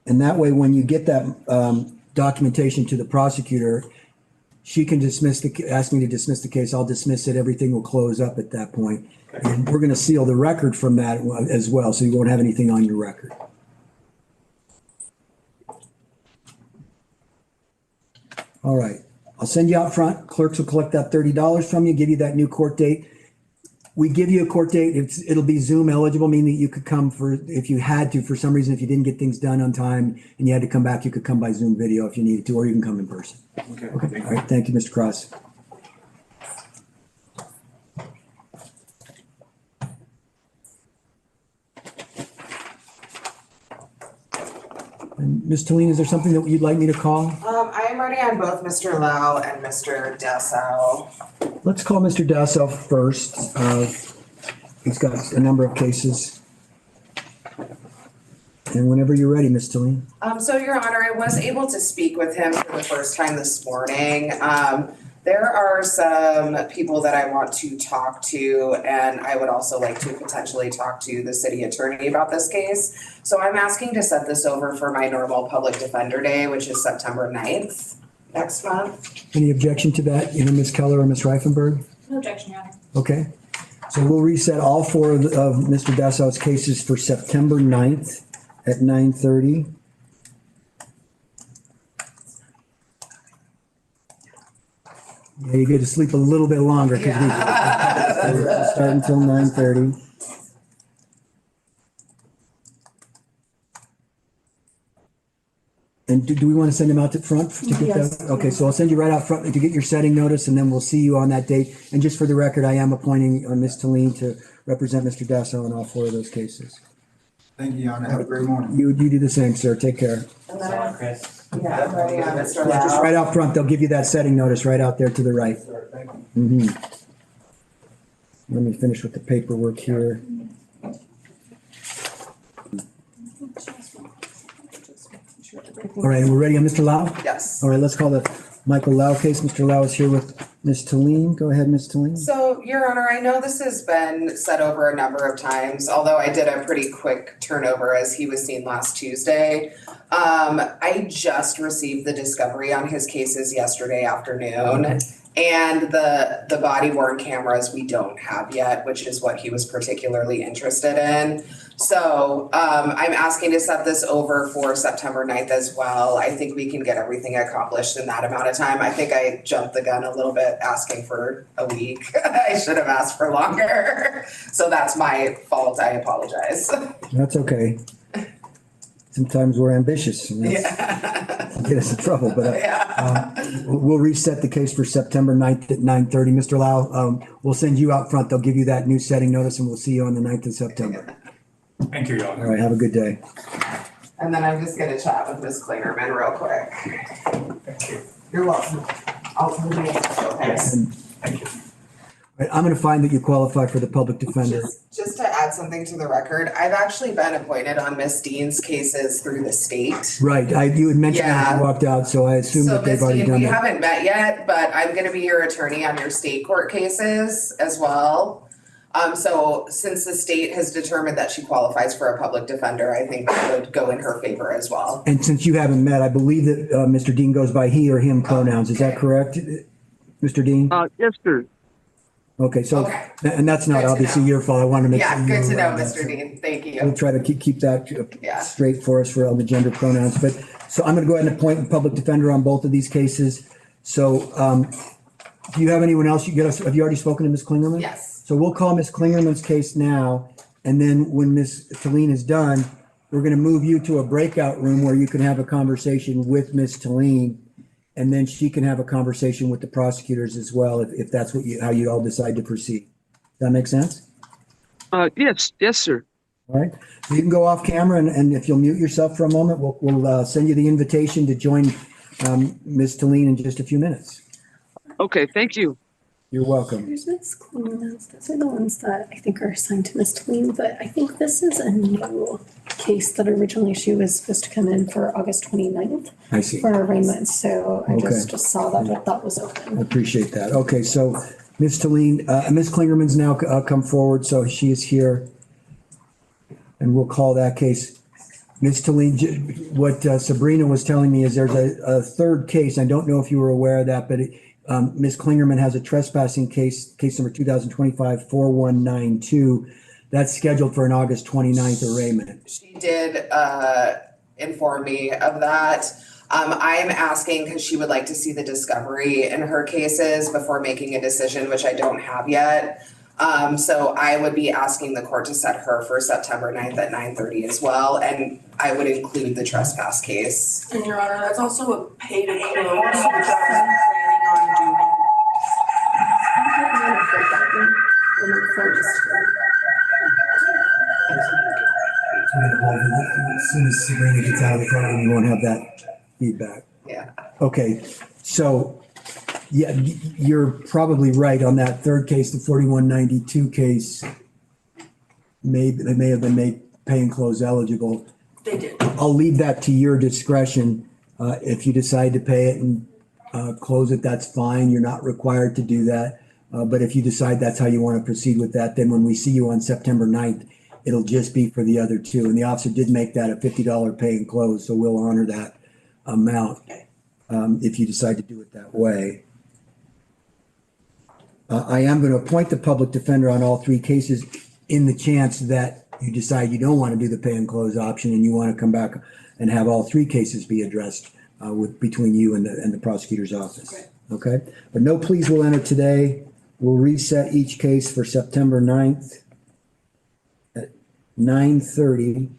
And that way, when you get that documentation to the prosecutor, she can ask me to dismiss the case. I'll dismiss it. Everything will close up at that point. And we're going to seal the record from that as well, so you won't have anything on your record. All right. I'll send you out front. Clerks will collect that $30 from you, give you that new court date. We give you a court date. It'll be Zoom eligible, meaning that you could come if you had to, for some reason, if you didn't get things done on time and you had to come back, you could come by Zoom video if you needed to, or you can come in person. Okay. All right. Thank you, Mr. Cross. And Ms. Talene, is there something that you'd like me to call? I am ready on both Mr. Lau and Mr. Deso. Let's call Mr. Deso first. He's got a number of cases. And whenever you're ready, Ms. Talene. So Your Honor, I was able to speak with him for the first time this morning. There are some people that I want to talk to, and I would also like to potentially talk to the city attorney about this case. So I'm asking to set this over for my normal public defender day, which is September 9th, next month. Any objection to that, either Ms. Keller or Ms. Reifenberg? No objection, Your Honor. Okay. So we'll reset all four of Mr. Deso's cases for September 9th at 9:30. Yeah, you get to sleep a little bit longer because we start until 9:30. And do we want to send him out to front to get Yes. that? Okay, so I'll send you right out front to get your setting notice, and then we'll see you on that date. And just for the record, I am appointing Ms. Talene to represent Mr. Deso in all four of those cases. Thank you, Your Honor. Have a great morning. You do the same, sir. Take care. And then I'm ready on Mr. Yeah, just Lau. right out front, they'll give you that setting notice right out there to the right. Thank you. Let me finish with the paperwork here. All right, we're ready on Mr. Lau? Yes. All right, let's call the Michael Lau case. Mr. Lau is here with Ms. Talene. Go ahead, Ms. Talene. So, Your Honor, I know this has been set over a number of times, although I did a pretty quick turnover as he was seen last Tuesday. I just received the discovery on his cases yesterday afternoon. And the body worn cameras we don't have yet, which is what he was particularly interested in. So I'm asking to set this over for September 9th as well. I think we can get everything accomplished in that amount of time. I think I jumped the gun a little bit asking for a week. I should have asked for longer. So that's my fault. I apologize. That's okay. Sometimes we're ambitious and that's get us in trouble, but we'll reset the case for September 9th at 9:30. Mr. Lau, we'll send you out front. They'll give you that new setting notice and we'll see you on the 9th of September. Thank you, Your Honor. All right, have a good day. And then I'm just gonna chat with Ms. Clingerman real quick. Thank you. You're welcome. I'll tell you. Okay. Thank you. All right, I'm going to find that you qualify for the public defender. Just to add something to the record, I've actually been appointed on Miss Dean's cases through the state. Right, you had mentioned that when you walked out, so I assume So that they've Miss already Dean, done we that. haven't met yet, but I'm gonna be your attorney on your state court cases as well. So since the state has determined that she qualifies for a public defender, I think that would go in her favor as well. And since you haven't met, I believe that Mr. Dean goes by he or him pronouns. Is that correct, Mr. Dean? Yes, sir. Okay, so, Okay. and that's not Good to obviously know. your fault. I wanted to make sure. Yeah, you good were to know, aware of that. Mr. Dean. Thank We'll you. try to keep that Yeah. straight for us for all the gender pronouns. But, so I'm going to go ahead and appoint a public defender on both of these cases. So do you have anyone else? Have you already spoken to Ms. Clingerman? Yes. So we'll call Ms. Clingerman's case now. And then when Ms. Talene is done, we're going to move you to a breakout room where you can have a conversation with Ms. Talene. And then she can have a conversation with the prosecutors as well, if that's how you all decide to proceed. Does that make sense? Yes, sir. All right. You can go off camera and if you'll mute yourself for a moment, we'll send you the invitation to join Ms. Talene in just a few minutes. Okay, thank you. You're welcome. There's Miss Clingerman's. Those are the ones that I think are assigned to Miss Talene, but I think this is a new case that originally she was supposed to come in for August 29th I see. for arraignment. So I Okay. just saw that was I open. appreciate that. Okay, so Ms. Talene, Ms. Clingerman's now come forward, so she is here. And we'll call that case Ms. Talene, what Sabrina was telling me is there's a third case. I don't know if you were aware of that, but Ms. Clingerman has a trespassing case number 2025-4192. That's scheduled for an August 29th arraignment. She did inform me of that. I am asking because she would like to see the discovery in her cases before making a decision, which I don't have yet. So I would be asking the court to set her for September 9th at 9:30 as well, and I would include the trespass case. And Your Honor, that's also a pay to close, which I was planning on doing. As soon as Sabrina gets out of the courtroom, you won't have that feedback. Yeah. Okay, so, yeah, you're probably right on that third case, the 4192 case. They may have been made pay and close eligible. They did. I'll leave that to your discretion. If you decide to pay it and close it, that's fine. You're not required to do that. But if you decide that's how you want to proceed with that, then when we see you on September 9th, it'll just be for the other two. And the officer did make that a $50 pay and close, so we'll honor that amount if you decide to do it that way. I am going to appoint the public defender on all three cases in the chance that you decide you don't want to do the pay and close option and you want to come back and have all three cases be addressed between you and the prosecutor's office. Okay? But no pleas will enter today. We'll reset each case for September 9th at 9:30.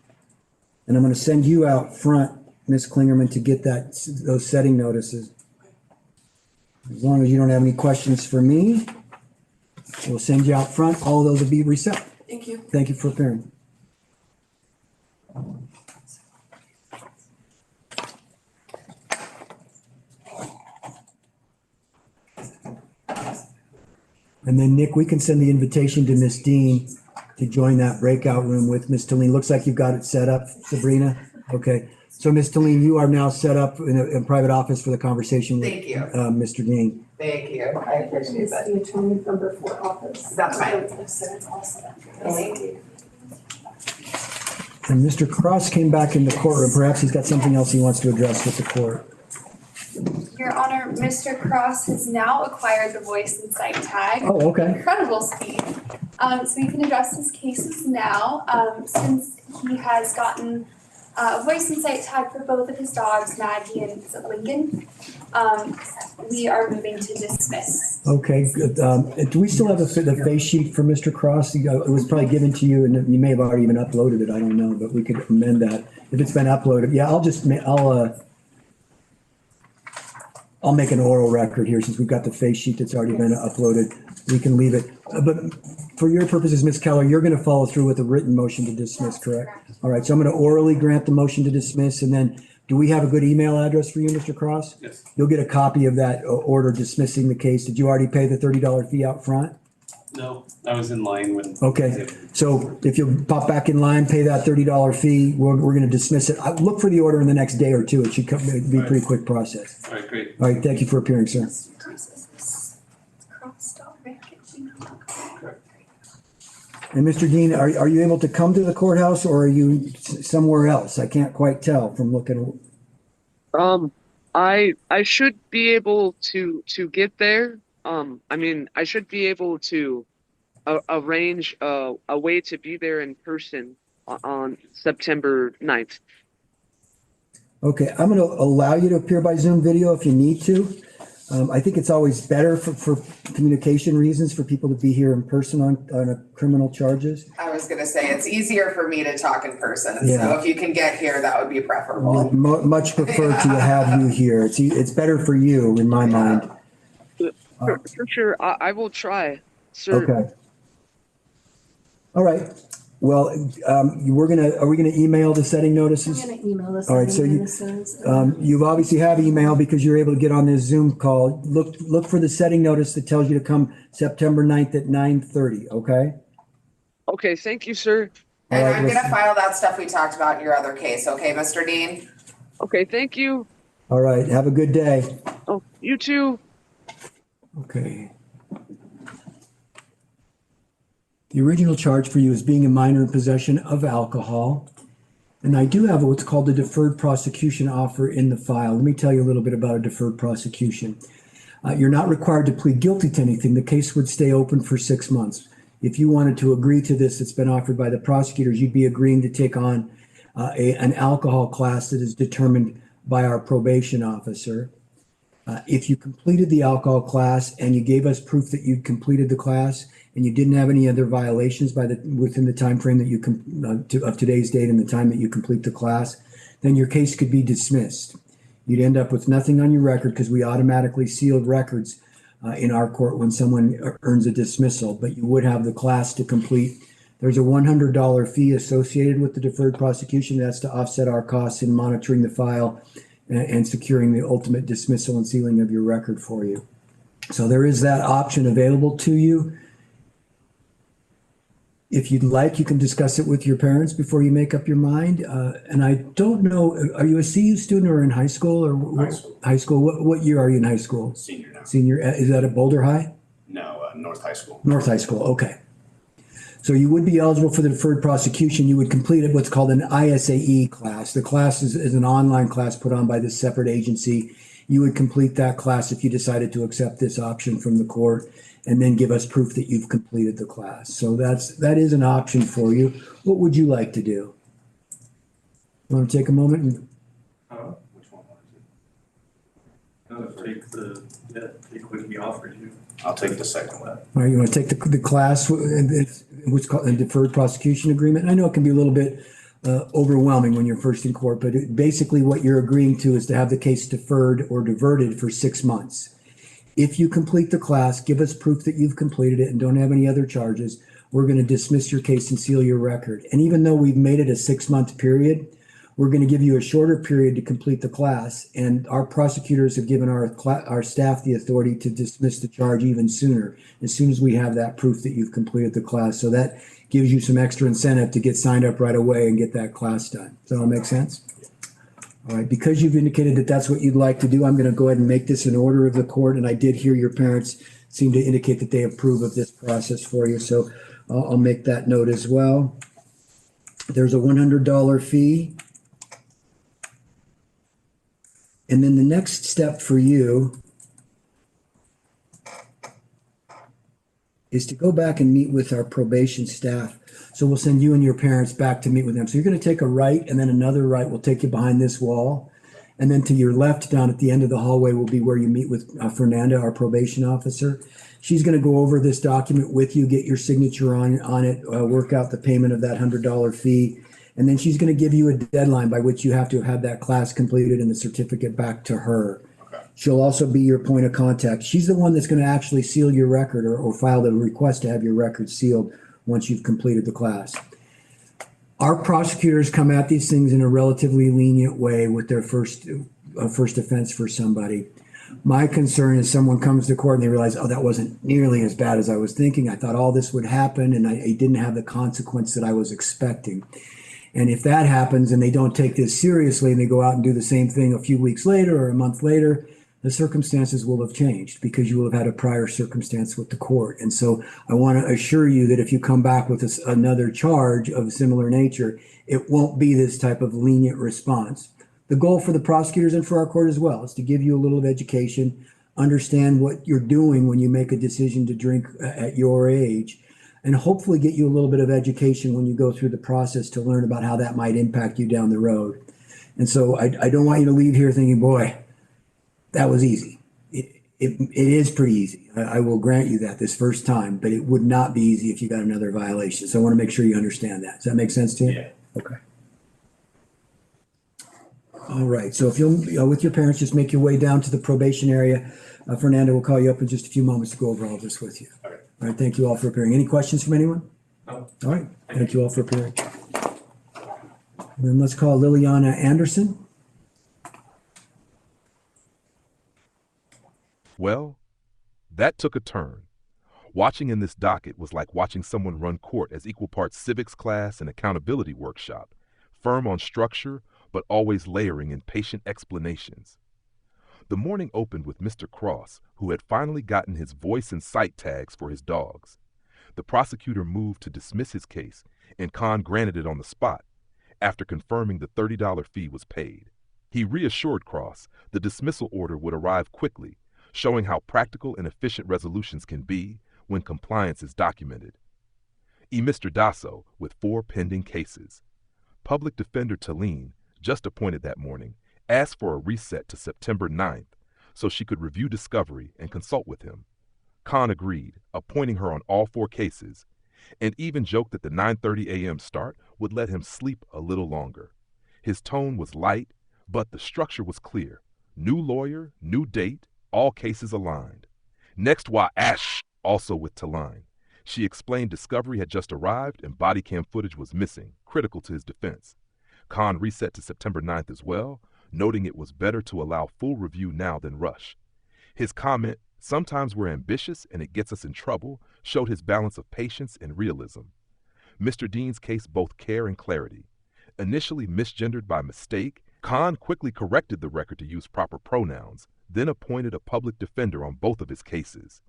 And I'm going to send you out front, Ms. Clingerman, to get those setting notices. As long as you don't have any questions for me, we'll send you out front. All those will be reset. Thank you. Thank you for appearing. And then, Nick, we can send the invitation to Miss Dean to join that breakout room with Miss Talene. Looks like you've got it set up, Sabrina. Okay. So, Miss Talene, you are now set up in a private office for the conversation with Thank you. Mr. Dean. Thank you. I appreciate that. The attorney number 4 office. That's fine. Thank you. And Mr. Cross came back in the courtroom. Perhaps he's got something else he wants to address with the court. Your Honor, Mr. Cross has now acquired the voice and sight tag. Oh, okay. Incredible speed. So he can address his cases now, since he has gotten a voice and sight tag for both of his dogs, Maggie and Lincoln. We are moving to dismiss. Okay, good. Do we still have the face sheet for Mr. Cross? It was probably given to you and you may have already even uploaded it. I don't know, but we could amend that. If it's been uploaded, yeah, I'll make an oral record here since we've got the face sheet that's already been uploaded. We can leave it. But for your purposes, Ms. Keller, you're going to follow through with a written motion to dismiss, correct? All right, so I'm going to orally grant the motion to dismiss, and then do we have a good email address for you, Mr. Cross? Yes. You'll get a copy of that order dismissing the case. Did you already pay the $30 fee out front? No, I was in line when. Okay, so if you pop back in line, pay that $30 fee, we're going to dismiss it. Look for the order in the next day or two. It should be a pretty quick process. All right, great. All right, thank you for appearing, sir. And Mr. Dean, are you able to come to the courthouse or are you somewhere else? I can't quite tell from looking. I should be able to get there. I should be able to arrange a way to be there in person on September 9th. Okay, I'm going to allow you to appear by Zoom video if you need to. I think it's always better for communication reasons for people to be here in person on criminal charges. I was gonna say, it's easier for me to talk in person, Yeah. so if you can get here, that would be preferable. Much prefer to have you here. It's better for you in my mind. For sure, I will try, sir. Okay. All right. Well, are we gonna email the setting I'm notices? gonna email this. All right, so you obviously have email because you're able to get on this Zoom call. Look for the setting notice that tells you to come September 9th at 9:30, okay? Okay, thank you, sir. And All right, I'm gonna listen. file that stuff we talked about in your other case, okay, Mr. Dean? Okay, thank you. All right, have a good day. Oh, you too. Okay. The original charge for you is being a minor in possession of alcohol. And I do have what's called a deferred prosecution offer in the file. Let me tell you a little bit about a deferred prosecution. You're not required to plead guilty to anything. The case would stay open for 6 months. If you wanted to agree to this, it's been offered by the prosecutors, you'd be agreeing to take on an alcohol class that is determined by our probation officer. If you completed the alcohol class and you gave us proof that you'd completed the class and you didn't have any other violations within the time frame that of today's date and the time that you complete the class, then your case could be dismissed. You'd end up with nothing on your record because we automatically sealed records in our court when someone earns a dismissal, but you would have the class to complete. There's a $100 fee associated with the deferred prosecution. That's to offset our costs in monitoring the file and securing the ultimate dismissal and sealing of your record for you. So there is that option available to you. If you'd like, you can discuss it with your parents before you make up your mind. And I don't know, are you a CU student or in high school or High school. high school? What year are you in high school? Senior now. Senior, is that at Boulder High? No, North High School. North High School, okay. So you would be eligible for the deferred prosecution. You would complete what's called an ISAE class. The class is an online class put on by this separate agency. You would complete that class if you decided to accept this option from the court and then give us proof that you've completed the class. So that is an option for you. What would you like to do? You want to take a moment and Which one was Take what he offered you. it? I'll take the second one. all right, you want to take the class, what's called a deferred prosecution agreement? I know it can be a little bit overwhelming when you're first in court, but basically what you're agreeing to is to have the case deferred or diverted for 6 months. If you complete the class, give us proof that you've completed it and don't have any other charges, we're going to dismiss your case and seal your record. And even though we've made it a 6-month period, we're going to give you a shorter period to complete the class. And our prosecutors have given our staff the authority to dismiss the charge even sooner, as soon as we have that proof that you've completed the class. So that gives you some extra incentive to get signed up right away and get that class done. Does that all make sense? All right, because you've indicated that that's what you'd like to do, I'm going to go ahead and make this an order of the court. And I did hear your parents seem to indicate that they approve of this process for you. So I'll make that note as well. There's a $100 fee. And then the next step for you is to go back and meet with our probation staff. So we'll send you and your parents back to meet with them. So you're going to take a right and then another right will take you behind this wall. And then to your left down at the end of the hallway will be where you meet with Fernanda, our probation officer. She's going to go over this document with you, get your signature on it, work out the payment of that $100 fee. And then she's going to give you a deadline by which you have to have that class completed and the certificate back to her. Okay. She'll also be your point of contact. She's the one that's going to actually seal your record or file the request to have your record sealed once you've completed the class. Our prosecutors come at these things in a relatively lenient way with their first offense for somebody. My concern is someone comes to court and they realize, oh, that wasn't nearly as bad as I was thinking. I thought all this would happen and I didn't have the consequence that I was expecting. And if that happens and they don't take this seriously and they go out and do the same thing a few weeks later or a month later, the circumstances will have changed because you will have had a prior circumstance with the court. And so I want to assure you that if you come back with another charge of a similar nature, it won't be this type of lenient response. The goal for the prosecutors and for our court as well is to give you a little of education, understand what you're doing when you make a decision to drink at your age, and hopefully get you a little bit of education when you go through the process to learn about how that might impact you down the road. And so I don't want you to leave here thinking, boy, that was easy. It is pretty easy. I will grant you that this first time, but it would not be easy if you got another violation. So I want to make sure you understand that. Does that make sense to you? Yeah. Okay. All right. So if you'll, with your parents, just make your way down to the probation area. Fernando will call you up in just a few moments to go over all this with you. All right. All right. Thank you all for appearing. Any questions from anyone? No. All right. Thank you all for appearing. And then let's call Liliana Anderson. Well, that took a turn. Watching in this docket was like watching someone run court as equal parts civics class and accountability workshop, firm on structure, but always layering in patient explanations. The morning opened with Mr. Cross, who had finally gotten his voice and sight tags for his dogs. The prosecutor moved to dismiss his case, and Cahn granted it on the spot, after confirming the $30 fee was paid. He reassured Cross the dismissal order would arrive quickly, showing how practical and efficient resolutions can be when compliance is documented. Mr. Deso with 4 pending cases. Public Defender Talene, just appointed that morning, asked for a reset to September 9th so she could review discovery and consult with him. Cahn agreed, appointing her on all 4 cases, and even joked that the 9:30 a.m. start would let him sleep a little longer. His tone was light, but the structure was clear. New lawyer, new date, all cases aligned. Next, Ash, also with Talene. She explained discovery had just arrived and body cam footage was missing, critical to his defense. Cahn reset to September 9th as well, noting it was better to allow full review now than rush. His comment, "Sometimes we're ambitious and it gets us in trouble," showed his balance of patience and realism. Mr. Dean's case both care and clarity. Initially misgendered by mistake, Cahn quickly corrected the record to use proper pronouns, then appointed a public defender on both of his cases.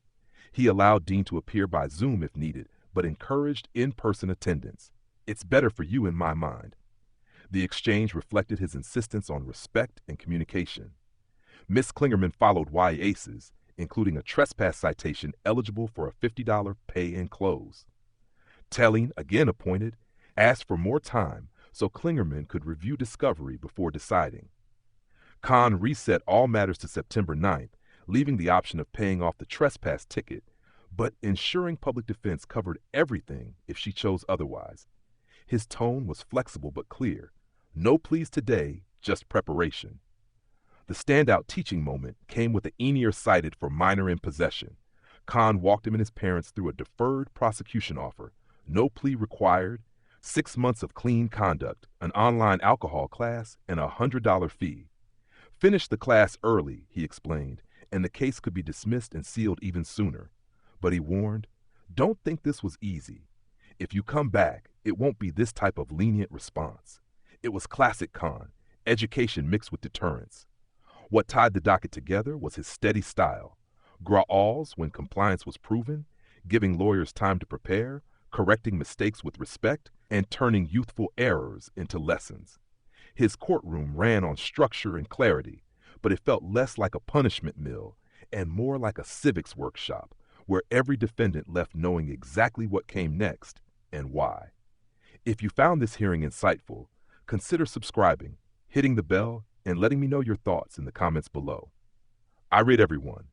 He allowed Dean to appear by Zoom if needed, but encouraged in-person attendance. "It's better for you in my mind." The exchange reflected his insistence on respect and communication. Miss Clingerman followed Aces, including a trespass citation eligible for a $50 pay and close. Talene, again appointed, asked for more time so Clingerman could review discovery before deciding. Cahn reset all matters to September 9th, leaving the option of paying off the trespass ticket, but ensuring public defense covered everything if she chose otherwise. His tone was flexible but clear. No pleas today, just preparation. The standout teaching moment came with the Enier cited for minor in possession. Cahn walked him and his parents through a deferred prosecution offer, no plea required, 6 months of clean conduct, an online alcohol class, and a $100 fee. Finished the class early, he explained, and the case could be dismissed and sealed even sooner. But he warned, "Don't think this was easy. If you come back, it won't be this type of lenient response." It was classic Cahn, education mixed with deterrence. What tied the docket together was his steady style. Gra'als when compliance was proven, giving lawyers time to prepare, correcting mistakes with respect, and turning youthful errors into lessons. His courtroom ran on structure and clarity, but it felt less like a punishment mill and more like a civics workshop where every defendant left knowing exactly what came next and why. If you found this hearing insightful, consider subscribing, hitting the bell, and letting me know your thoughts in the comments below. I rate everyone,